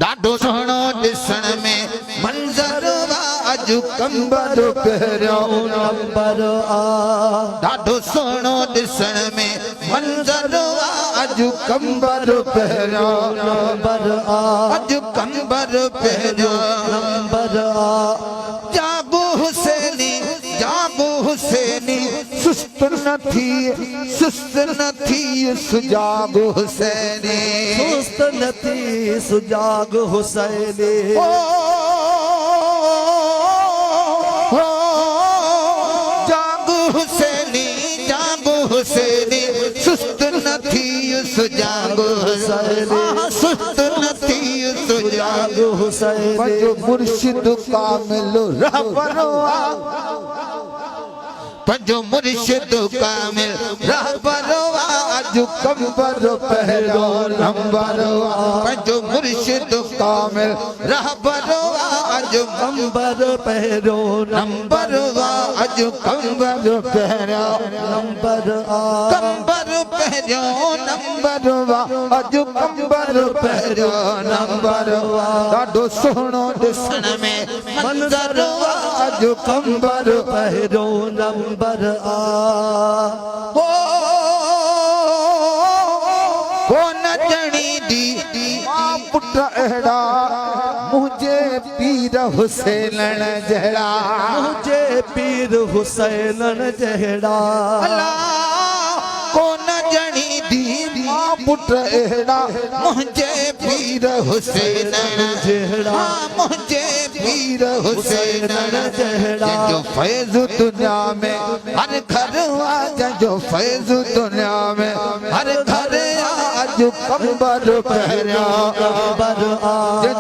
डाढो सोहणो दिसण में मंजर अज कंबर पहरियो नंबर आ। डाढो सोहणो दिसण में मंजर अज कंबर पहरियो नंबर आ। अज कंबर पहरियो नंबर आ। जागो हुसैनी सुस्त न थी सुजाग हुसैनी सुस्त न थी सुजाग हुसैनी। जागो हुसैनी सुस्त न थी सुजाग हुसैनी सुस्त न थी सुजाग हुसैनी। जो मुर्शिद कामिल रहबरवा पंजो मुर्शिद कामिल रहबरवा अज कंबर पहरो नंबरवा। पंजो मुर्शिद कामिल रहबरवा अज कंबर पहरो नंबरवा अज कंबर पहरो नंबर आ। कंबर पहरो नंबरवा अज कंबर पहरो नंबरवा। ॾाढो सुहिणो ॾिसण में मंज़रवा अज कंबर पहरो नंबर आ। कोन ॼणी दी मां पुट अहिड़ा मुझे पीर हुसैन जहिड़ा मुझे पीर हुसैन जहिड़ा। कोन ॼणी दी मां पुट अहिड़ा मुझे पीर हुसैन जहिड़ा मुझे पीर हुसैन जहिड़ा। जो फैज़ दुनिया में हर घर जो फैज़ दुनिया में हर घर आज कंबर पहरिया कंबर आ।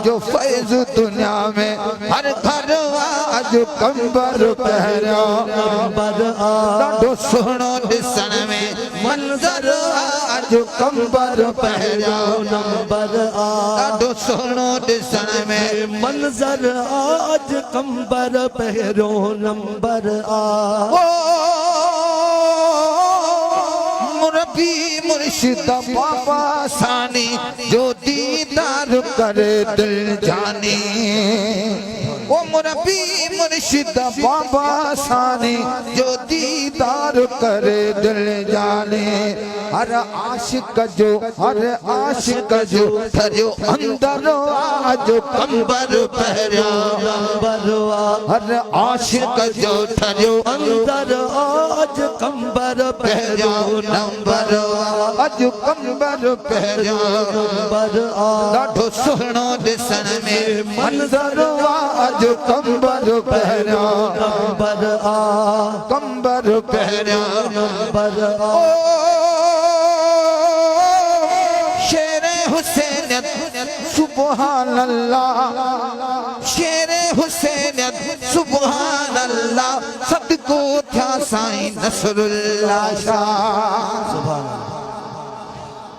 जो फैज़ दुनिया में हर घर आज कंबर पहरिया कंबर आ। ॾाढो सुहिणो ॾिसण में मंज़र आज कंबर पहरिया नंबर आ। ॾाढो सुहिणो ॾिसण में मंजर आज कंबर पहरो नंबर आ। मुरबी मुर्शिद बाबा सानी जो दीदार करे दिल जानी। ओ मुरबी मुर्शिद बाबा सानी जो दीदार करे दिल जाने। हर आशिक जो थरियो अंदर आज कंबर पहरियो नंबर आ। हर आशिक जो थरियो अंदर आज कंबर पहरो नंबर अज कंबर पहरियो नंबर आ। ॾाढो सुहिणो ॾिसण में मंज़र अज कंबर पहरियो नंबर आ। कंबर पहरियो नंबर आ। शेरे हुसैनियत सुभान अल्लाह शेरे हुसैनियत सुभान अल्लाह सदको थिया साईं नसरुल्लाह शाह।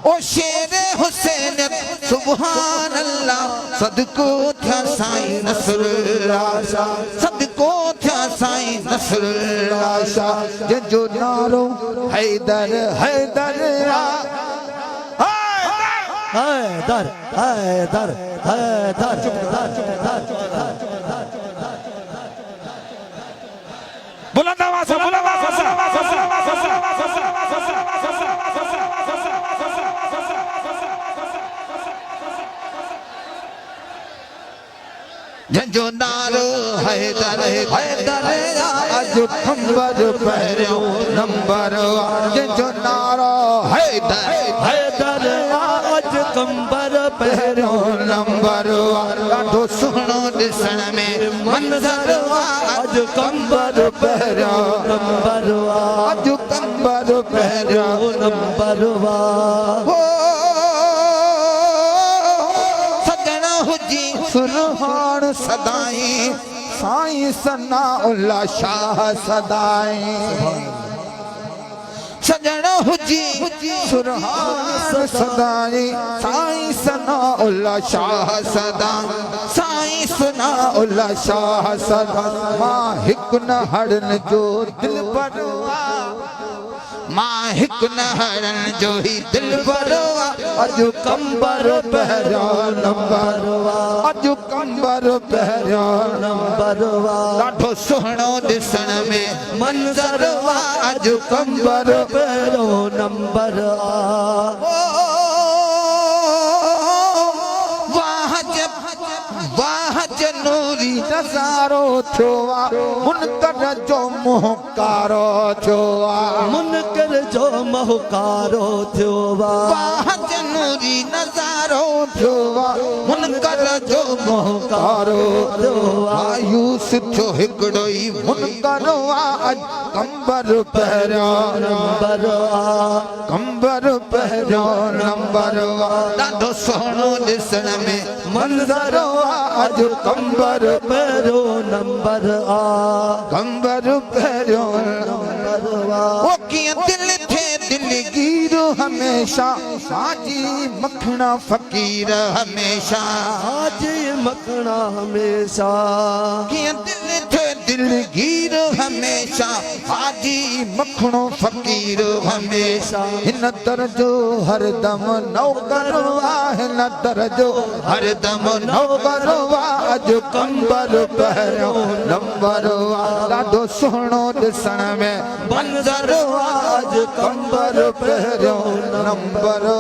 ओ शेरे हुसैनियत सुभान अल्लाह सदको थिया साईं नसरुल्लाह शाह सदको थिया साईं नसरुल्लाह शाह। जंहिंजो नारो हैदर हैदर हैदर हैदर हैदर। बुलंद आवाज़ से बुलंद आवाज़ से जंहिंजो नारो हैदर हैदर अज कंबर पहरियो नंबर जंहिंजो नारो हैदर हैदर आज कंबर पहरियो नंबर। ॾाढो सुहिणो ॾिसण में मंज़र अज कंबर पहरियो नंबर आ। अज कंबर पहरियो नंबर आ। सजण हुजी सुरहान सदाई साईं सनाउल्लाह शाह सदाई। सजण हुजी सुरहान सदाई साईं सनाउल्लाह शाह सदा साईं सनाउल्लाह शाह सदा। मां हिकु न हड़न जो दिल परवा मां हिक न हरण जो ही दिल भरो अज कंबर पहरियो नंबर अज कंबर पहरियो नंबर ॾाढो सुहिणो ॾिसण में मंज़र अज कंबर पहिरो नंबर नूरी नज़ारो थियो मुनकर जो मुहकारो थियो मुनकर जो महकारो थियो वाह नूरी नज़ारो थियो मुनकर जो मुहकारो थियो मायूस थियो हिकिड़ो ई मुनकर अज कंबर पहिरियो नंबर कंबर पहिरियो नंबर ॾाढो सुहिणो ॾिसण में मंज़र अज कंबर पहिरो नंबर कंबर पहिरियो नंबर वो कीअं दिल थे दिलगीर हमेशा हाजी मखना फकीर हमेशा हाजी मखना हमेशा कीअं दिल थे दिलगीर हमेशा हाजी मखणो फकीर हमेशा हिन दर जो हरदम नौकर हिन दर जो हरदम नौकर अज कंबर पहिरियो नंबर ॾाढो सुहिणो ॾिसण में मंज़र अज कंबर पहिरियो नंबर